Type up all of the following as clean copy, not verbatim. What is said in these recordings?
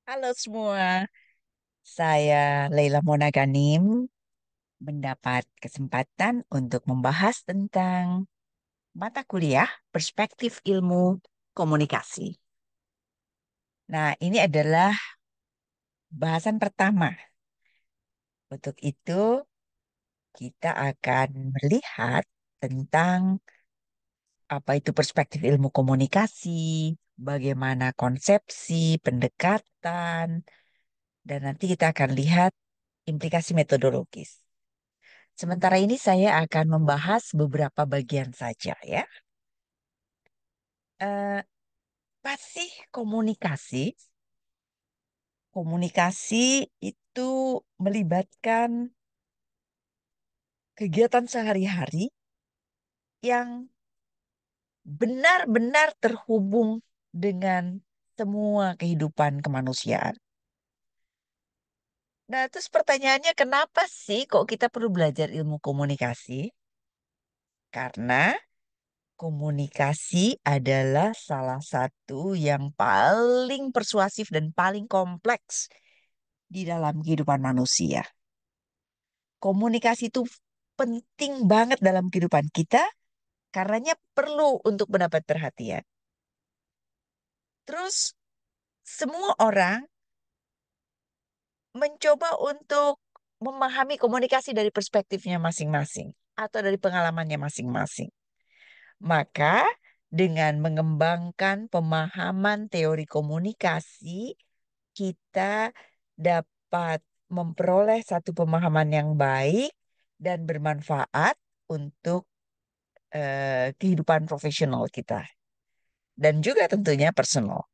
Halo semua, saya Leila Mona Ganim mendapat kesempatan untuk membahas tentang mata kuliah Perspektif Ilmu Komunikasi. Nah, ini adalah bahasan pertama. Untuk itu, kita akan melihat tentang apa itu perspektif ilmu komunikasi, bagaimana konsepsi, pendekatan, dan nanti kita akan lihat implikasi metodologis. Sementara ini saya akan membahas beberapa bagian saja ya. Eh, Apa sih komunikasi? Komunikasi itu melibatkan kegiatan sehari-hari yang benar-benar terhubung dengan semua kehidupan kemanusiaan. Nah, terus pertanyaannya kenapa sih kok kita perlu belajar ilmu komunikasi? Karena komunikasi adalah salah satu yang paling persuasif dan paling kompleks di dalam kehidupan manusia. Komunikasi itu penting banget dalam kehidupan kita karenanya perlu untuk mendapat perhatian. Terus semua orang mencoba untuk memahami komunikasi dari perspektifnya masing-masing atau dari pengalamannya masing-masing. Maka, dengan mengembangkan pemahaman teori komunikasi, kita dapat memperoleh satu pemahaman yang baik dan bermanfaat untuk kehidupan profesional kita dan juga tentunya personal.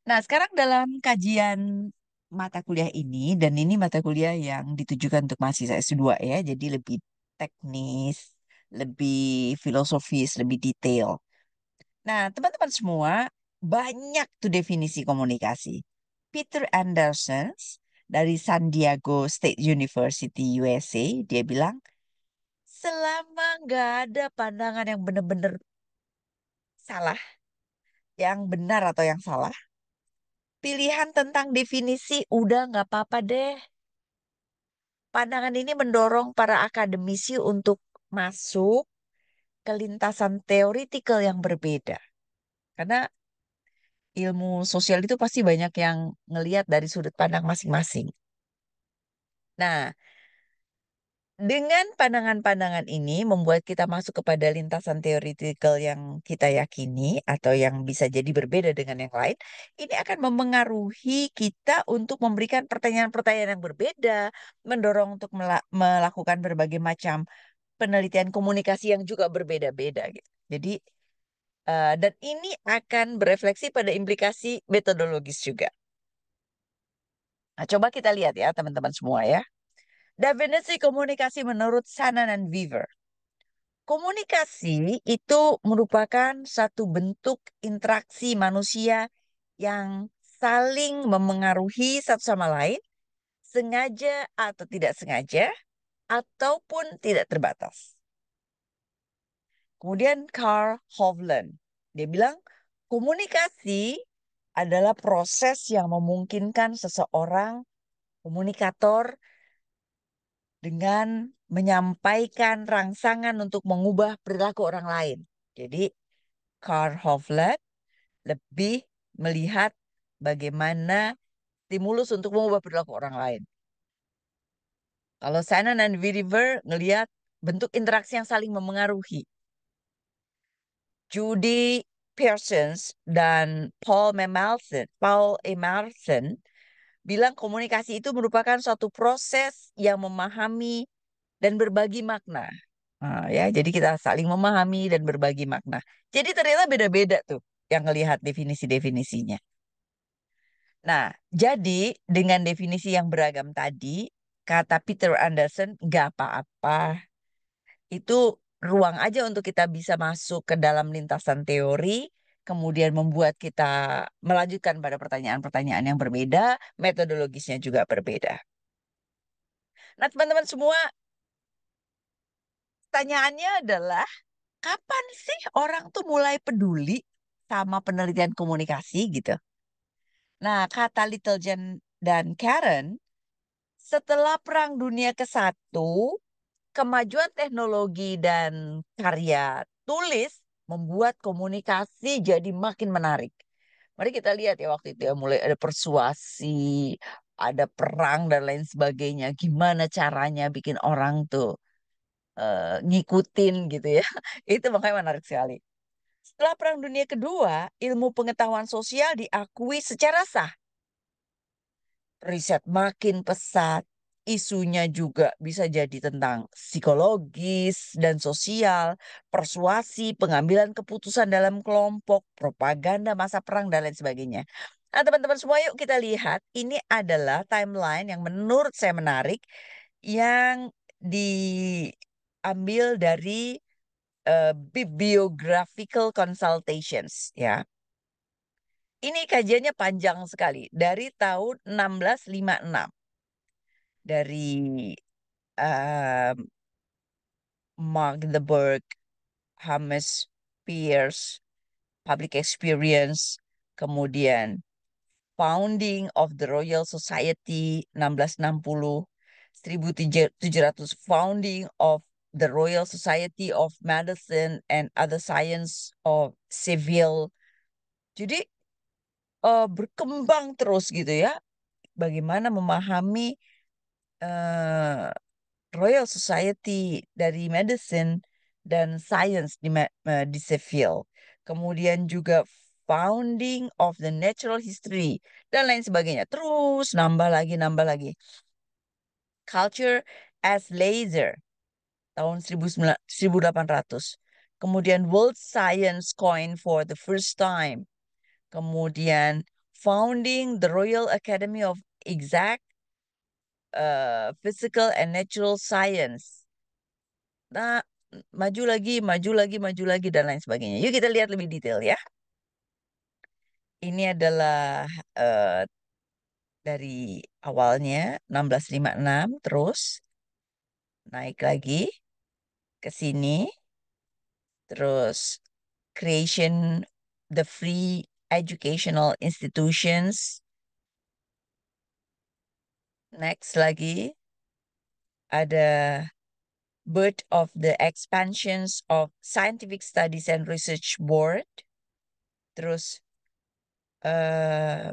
Nah, sekarang dalam kajian mata kuliah ini, dan ini mata kuliah yang ditujukan untuk mahasiswa S2 ya, jadi lebih teknis, lebih filosofis, lebih detail. Nah, teman-teman semua, banyak tuh definisi komunikasi. Peter Anderson dari San Diego State University, USA, dia bilang, selama nggak ada pandangan yang benar-benar salah, yang benar atau yang salah, pilihan tentang definisi udah nggak apa-apa deh. Pandangan ini mendorong para akademisi untuk masuk ke lintasan teoritikal yang berbeda. Karena ilmu sosial itu pasti banyak yang ngelihat dari sudut pandang masing-masing. Nah, dengan pandangan-pandangan ini membuat kita masuk kepada lintasan teoritikal yang kita yakini atau yang bisa jadi berbeda dengan yang lain, ini akan memengaruhi kita untuk memberikan pertanyaan-pertanyaan yang berbeda, mendorong untuk melakukan berbagai macam penelitian komunikasi yang juga berbeda-beda gitu. Jadi, dan ini akan berefleksi pada implikasi metodologis juga. Nah, coba kita lihat ya teman-teman semua ya. Definisi komunikasi menurut Sanan dan Weaver. Komunikasi itu merupakan satu bentuk interaksi manusia yang saling memengaruhi satu sama lain, sengaja atau tidak sengaja, ataupun tidak terbatas. Kemudian Carl Hovland, dia bilang komunikasi adalah proses yang memungkinkan seseorang komunikator dengan menyampaikan rangsangan untuk mengubah perilaku orang lain. Jadi Carl Hovland lebih melihat bagaimana stimulus untuk mengubah perilaku orang lain. Kalau Shannon dan Vidiver ngelihat bentuk interaksi yang saling memengaruhi. Judy Pearsons dan Paul Emerson bilang komunikasi itu merupakan suatu proses yang memahami dan berbagi makna. Nah, ya, jadi kita saling memahami dan berbagi makna. Jadi ternyata beda-beda tuh yang ngelihat definisi-definisinya. Nah, jadi dengan definisi yang beragam tadi, kata Peter Anderson, nggak apa-apa. Itu ruang aja untuk kita bisa masuk ke dalam lintasan teori, kemudian membuat kita melanjutkan pada pertanyaan-pertanyaan yang berbeda, metodologisnya juga berbeda. Nah, teman-teman semua, pertanyaannya adalah, kapan sih orang tuh mulai peduli sama penelitian komunikasi gitu? Nah, kata Little John dan Karen, setelah Perang Dunia ke-1, kemajuan teknologi dan karya tulis membuat komunikasi jadi makin menarik. Mari kita lihat ya waktu itu ya, mulai ada persuasi, ada perang dan lain sebagainya. Gimana caranya bikin orang tuh ngikutin gitu ya. Itu makanya menarik sekali. Setelah Perang Dunia Kedua, ilmu pengetahuan sosial diakui secara sah. Riset makin pesat, isunya juga bisa jadi tentang psikologis dan sosial, persuasi, pengambilan keputusan dalam kelompok, propaganda masa perang, dan lain sebagainya. Nah, teman-teman semua, yuk kita lihat. Ini adalah timeline yang menurut saya menarik, yang diambil dari Bibliographical Consultations, ya. Ini kajiannya panjang sekali, dari tahun 1656. Dari um, Magdeburg, James Pierce, Public Experience, kemudian Founding of the Royal Society 1660, 1700 Founding of the Royal Society of Medicine and Other Science of Seville. Jadi berkembang terus gitu ya, bagaimana memahami eh, Royal Society dari Medicine dan Science di Seville. Kemudian juga Founding of the Natural History dan lain sebagainya. Terus nambah lagi, nambah lagi. Culture as Laser tahun 1800. Kemudian World Science Coin for the first time. Kemudian Founding the Royal Academy of Exact Physical and Natural Science. Nah, maju lagi, maju lagi, maju lagi, dan lain sebagainya. Yuk kita lihat lebih detail ya. Ini adalah eh, dari awalnya 1656, terus naik lagi ke sini, terus creation the free educational institutions. Next lagi ada birth of the expansions of scientific studies and research board. Terus eh,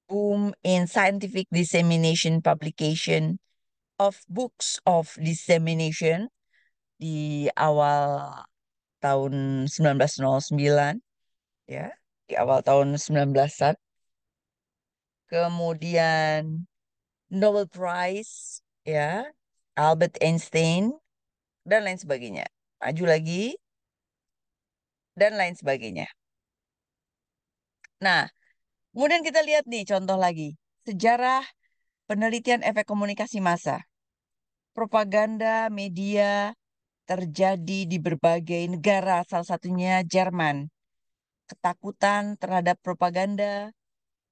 boom in scientific dissemination publication of books of dissemination di awal tahun 1909 ya, di awal tahun 19-an. Kemudian Nobel Prize ya, Albert Einstein dan lain sebagainya. Maju lagi dan lain sebagainya. Nah, kemudian kita lihat nih contoh lagi. Sejarah penelitian efek komunikasi massa. Propaganda media terjadi di berbagai negara, salah satunya Jerman. Ketakutan terhadap propaganda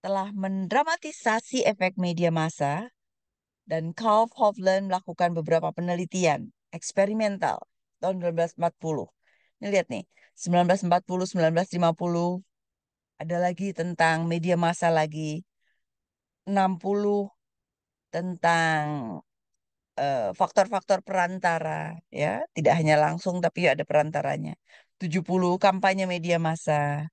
telah mendramatisasi efek media massa, dan Karl Hovland melakukan beberapa penelitian eksperimental tahun 1940. Ini lihat nih, 1940, 1950, ada lagi tentang media massa lagi, 60 tentang faktor-faktor perantara, ya, tidak hanya langsung tapi ada perantaranya. 70 kampanye media massa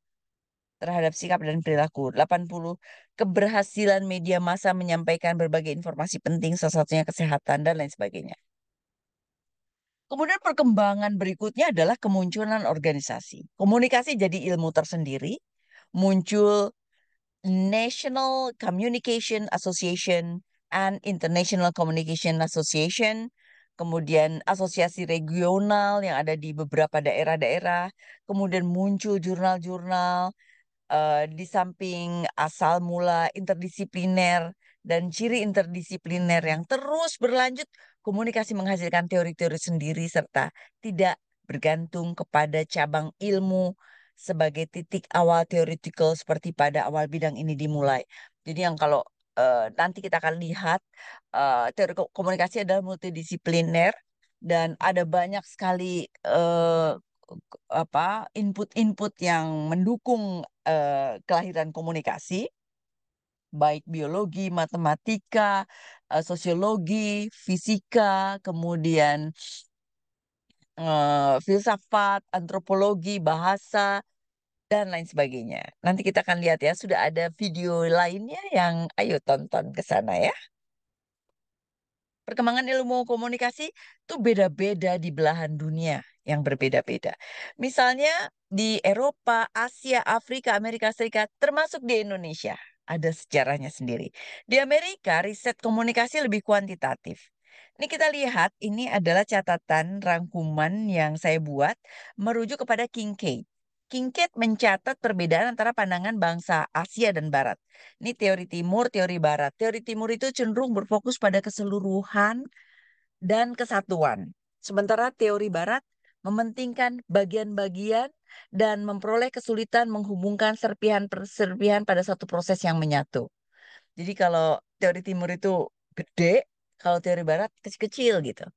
terhadap sikap dan perilaku. 80 keberhasilan media massa menyampaikan berbagai informasi penting, salah satunya kesehatan dan lain sebagainya. Kemudian perkembangan berikutnya adalah kemunculan organisasi. Komunikasi jadi ilmu tersendiri, muncul National Communication Association and International Communication Association, kemudian asosiasi regional yang ada di beberapa daerah-daerah, kemudian muncul jurnal-jurnal, di samping asal mula interdisipliner dan ciri interdisipliner yang terus berlanjut, komunikasi menghasilkan teori-teori sendiri serta tidak bergantung kepada cabang ilmu sebagai titik awal theoretical seperti pada awal bidang ini dimulai. Jadi yang kalau nanti kita akan lihat, teori komunikasi adalah multidisipliner dan ada banyak sekali input-input yang mendukung kelahiran komunikasi, baik biologi, matematika, sosiologi, fisika, kemudian filsafat, antropologi, bahasa, dan lain sebagainya. Nanti kita akan lihat ya, sudah ada video lainnya yang ayo tonton ke sana ya. Perkembangan ilmu komunikasi itu beda-beda di belahan dunia yang berbeda-beda. Misalnya di Eropa, Asia, Afrika, Amerika Serikat, termasuk di Indonesia. Ada sejarahnya sendiri. Di Amerika, riset komunikasi lebih kuantitatif. Ini kita lihat, ini adalah catatan rangkuman yang saya buat merujuk kepada Kincaid. Kincaid mencatat perbedaan antara pandangan bangsa Asia dan Barat. Ini teori timur, teori barat. Teori timur itu cenderung berfokus pada keseluruhan dan kesatuan. Sementara teori barat mementingkan bagian-bagian dan memperoleh kesulitan menghubungkan serpihan per serpihan pada satu proses yang menyatu. Jadi kalau teori timur itu gede, kalau teori barat kecil-kecil gitu.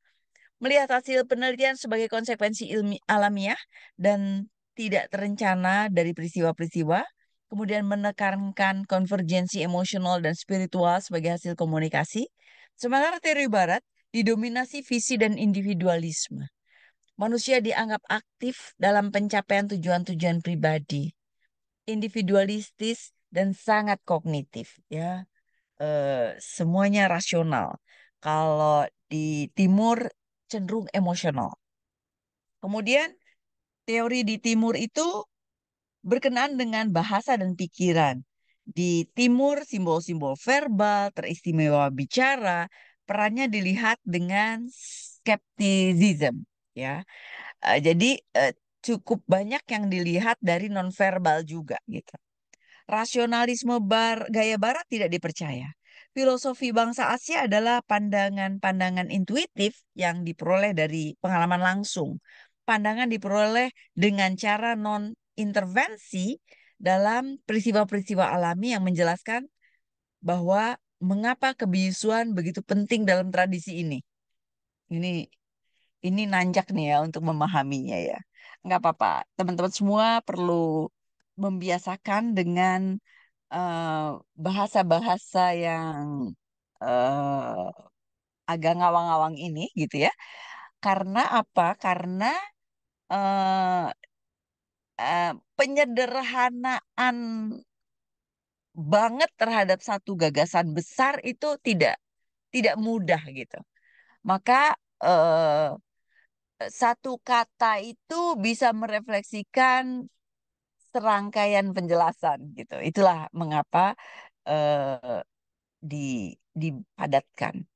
Melihat hasil penelitian sebagai konsekuensi alamiah dan tidak terencana dari peristiwa-peristiwa, kemudian menekankan konvergensi emosional dan spiritual sebagai hasil komunikasi, sementara teori barat didominasi visi dan individualisme. Manusia dianggap aktif dalam pencapaian tujuan-tujuan pribadi, individualistis dan sangat kognitif, ya. Semuanya rasional. Kalau di timur cenderung emosional. Kemudian teori di timur itu berkenaan dengan bahasa dan pikiran. Di timur simbol-simbol verbal, teristimewa bicara, perannya dilihat dengan skepticism, ya. Jadi cukup banyak yang dilihat dari nonverbal juga gitu. Rasionalisme gaya barat tidak dipercaya. Filosofi bangsa Asia adalah pandangan-pandangan intuitif yang diperoleh dari pengalaman langsung. Pandangan diperoleh dengan cara non-intervensi dalam peristiwa-peristiwa alami yang menjelaskan bahwa mengapa kebiasuan begitu penting dalam tradisi ini. Ini ini nanjak nih ya untuk memahaminya ya. Nggak apa-apa, teman-teman semua perlu membiasakan dengan eh, bahasa-bahasa yang eh, agak ngawang-ngawang ini gitu ya. Karena apa? Karena eh, penyederhanaan banget terhadap satu gagasan besar itu tidak mudah gitu. Maka satu kata itu bisa merefleksikan serangkaian penjelasan gitu. Itulah mengapa eh, di dipadatkan.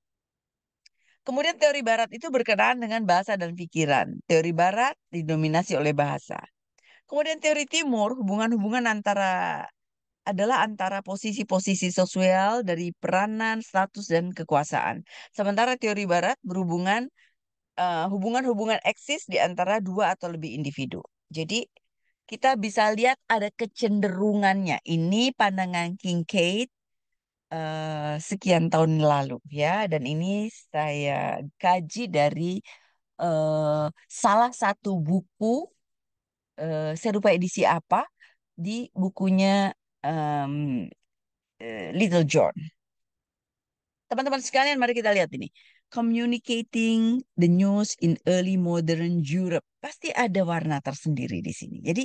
Kemudian teori barat itu berkenaan dengan bahasa dan pikiran. Teori barat didominasi oleh bahasa. Kemudian teori timur, hubungan-hubungan adalah antara posisi-posisi sosial dari peranan, status, dan kekuasaan. Sementara teori barat berhubungan hubungan-hubungan eksis di antara dua atau lebih individu. Jadi kita bisa lihat ada kecenderungannya. Ini pandangan Kincaid sekian tahun lalu ya, dan ini saya kaji dari salah satu buku, saya lupa edisi apa, di bukunya em, Little John. Teman-teman sekalian, mari kita lihat ini. Communicating the news in early modern Europe. Pasti ada warna tersendiri di sini. Jadi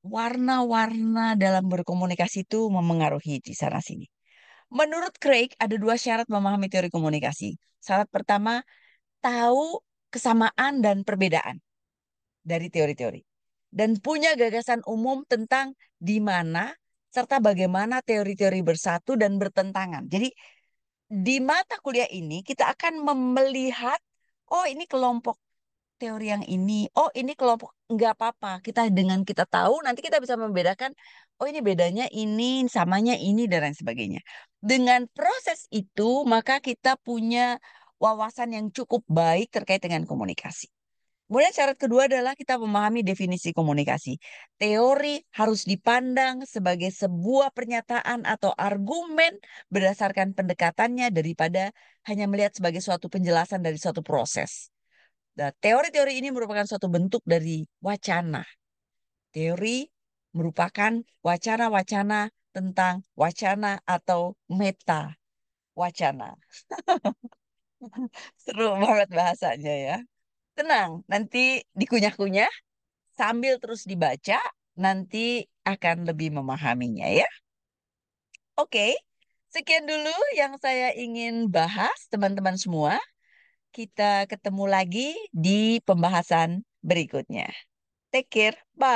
warna-warna dalam berkomunikasi itu memengaruhi di sana sini. Menurut Craig, ada dua syarat memahami teori komunikasi. Syarat pertama, tahu kesamaan dan perbedaan dari teori-teori. Dan punya gagasan umum tentang di mana serta bagaimana teori-teori bersatu dan bertentangan. Jadi di mata kuliah ini kita akan melihat, oh ini kelompok teori yang ini, oh ini kelompok nggak apa-apa. Kita dengan kita tahu nanti kita bisa membedakan, oh ini bedanya ini, samanya ini dan lain sebagainya. Dengan proses itu maka kita punya wawasan yang cukup baik terkait dengan komunikasi. Kemudian syarat kedua adalah kita memahami definisi komunikasi. Teori harus dipandang sebagai sebuah pernyataan atau argumen berdasarkan pendekatannya daripada hanya melihat sebagai suatu penjelasan dari suatu proses. Nah, teori-teori ini merupakan suatu bentuk dari wacana. Teori merupakan wacana-wacana tentang wacana atau meta wacana. Seru banget bahasanya ya. Tenang, nanti dikunyah-kunyah sambil terus dibaca, nanti akan lebih memahaminya ya. Oke, sekian dulu yang saya ingin bahas, teman-teman semua. Kita ketemu lagi di pembahasan berikutnya. Take care. Bye.